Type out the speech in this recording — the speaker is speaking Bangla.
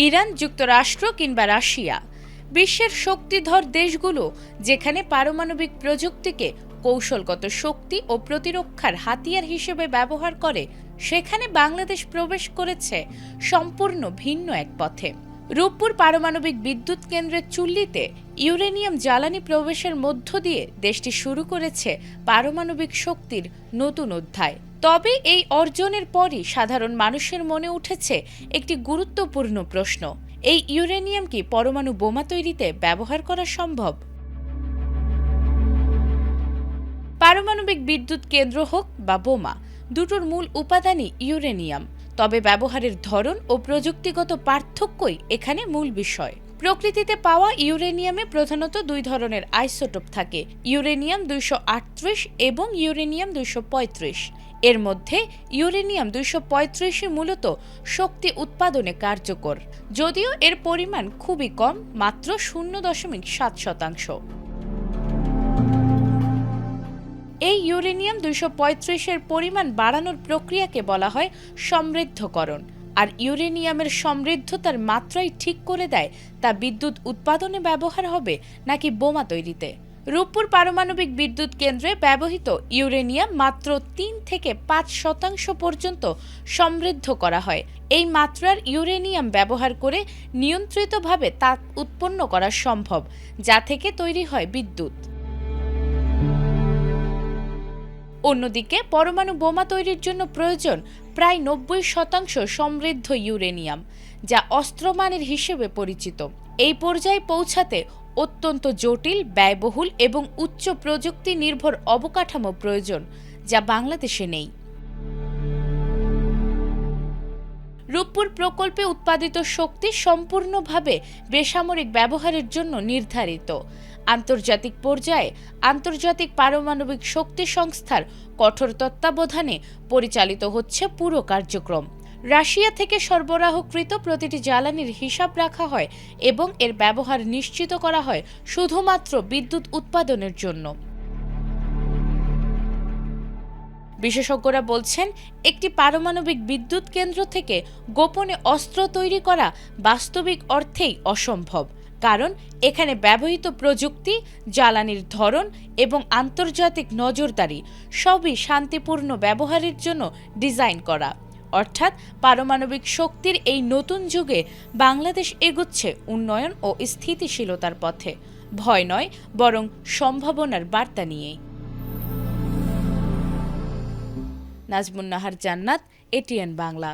ইরান, যুক্তরাষ্ট্র কিংবা রাশিয়া, বিশ্বের শক্তিধর দেশগুলো যেখানে পারমাণবিক প্রযুক্তিকে কৌশলগত শক্তি ও প্রতিরক্ষার হাতিয়ার হিসেবে ব্যবহার করে, সেখানে বাংলাদেশ প্রবেশ করেছে সম্পূর্ণ ভিন্ন এক পথে। রূপপুর পারমাণবিক বিদ্যুৎ কেন্দ্রের চুল্লিতে ইউরেনিয়াম জ্বালানি প্রবেশের মধ্য দিয়ে দেশটি শুরু করেছে পারমাণবিক শক্তির নতুন অধ্যায়। তবে এই অর্জনের পরই সাধারণ মানুষের মনে উঠেছে একটি গুরুত্বপূর্ণ প্রশ্ন: এই ইউরেনিয়াম কি পরমাণু বোমা তৈরিতে ব্যবহার করা সম্ভব? পারমাণবিক বিদ্যুৎ কেন্দ্র হোক বা বোমা, দুটোর মূল উপাদানই ইউরেনিয়াম। তবে ব্যবহারের ধরন ও প্রযুক্তিগত পার্থক্যই এখানে মূল বিষয়। প্রকৃতিতে পাওয়া ইউরেনিয়ামে প্রধানত দুই ধরনের আইসোটোপ থাকে: ইউরেনিয়াম 238 এবং ইউরেনিয়াম 235। এর মধ্যে ইউরেনিয়াম 235 মূলত শক্তি উৎপাদনে কার্যকর, যদিও এর পরিমাণ খুবই কম, মাত্র 0.7%। এই ইউরেনিয়াম 235-এর পরিমাণ বাড়ানোর প্রক্রিয়াকে বলা হয় সমৃদ্ধকরণ। আর ইউরেনিয়ামের সমৃদ্ধতার মাত্রাই ঠিক করে দেয় তা বিদ্যুৎ উৎপাদনে ব্যবহার হবে নাকি বোমা তৈরিতে। রূপপুর পারমাণবিক বিদ্যুৎ কেন্দ্রে ব্যবহৃত ইউরেনিয়াম মাত্র 3 থেকে 5% পর্যন্ত সমৃদ্ধ করা হয়। এই মাত্রার ইউরেনিয়াম ব্যবহার করে নিয়ন্ত্রিতভাবে তাপ উৎপন্ন করা সম্ভব, যা থেকে তৈরি হয় বিদ্যুৎ। অন্যদিকে পরমাণু বোমা তৈরির জন্য প্রয়োজন প্রায় 90% সমৃদ্ধ ইউরেনিয়াম, যা অস্ত্রমানের হিসেবে পরিচিত। এই পর্যায়ে পৌঁছাতে অত্যন্ত জটিল, ব্যয়বহুল এবং উচ্চ প্রযুক্তি নির্ভর অবকাঠামো প্রয়োজন, যা বাংলাদেশে নেই। রূপপুর প্রকল্পে উৎপাদিত শক্তি সম্পূর্ণভাবে বেসামরিক ব্যবহারের জন্য নির্ধারিত। আন্তর্জাতিক পর্যায়ে আন্তর্জাতিক পারমাণবিক শক্তি সংস্থার কঠোর তত্ত্বাবধানে পরিচালিত হচ্ছে পুরো কার্যক্রম। রাশিয়া থেকে সরবরাহকৃত প্রতিটি জ্বালানির হিসাব রাখা হয় এবং এর ব্যবহার নিশ্চিত করা হয় শুধুমাত্র বিদ্যুৎ উৎপাদনের জন্য। বিশেষজ্ঞরা বলছেন, একটি পারমাণবিক বিদ্যুৎ কেন্দ্র থেকে গোপনে অস্ত্র তৈরি করা বাস্তবিক অর্থেই অসম্ভব, কারণ এখানে ব্যবহৃত প্রযুক্তি, জ্বালানির ধরন এবং আন্তর্জাতিক নজরদারি সবই শান্তিপূর্ণ ব্যবহারের জন্য ডিজাইন করা। অর্থাৎ পারমাণবিক শক্তির এই নতুন যুগে বাংলাদেশ এগোচ্ছে উন্নয়ন ও স্থিতিশীলতার পথে, ভয় নয় বরং সম্ভাবনার বার্তা নিয়েই। নাজমুন নাহার জান্নাত, এটিএন বাংলা।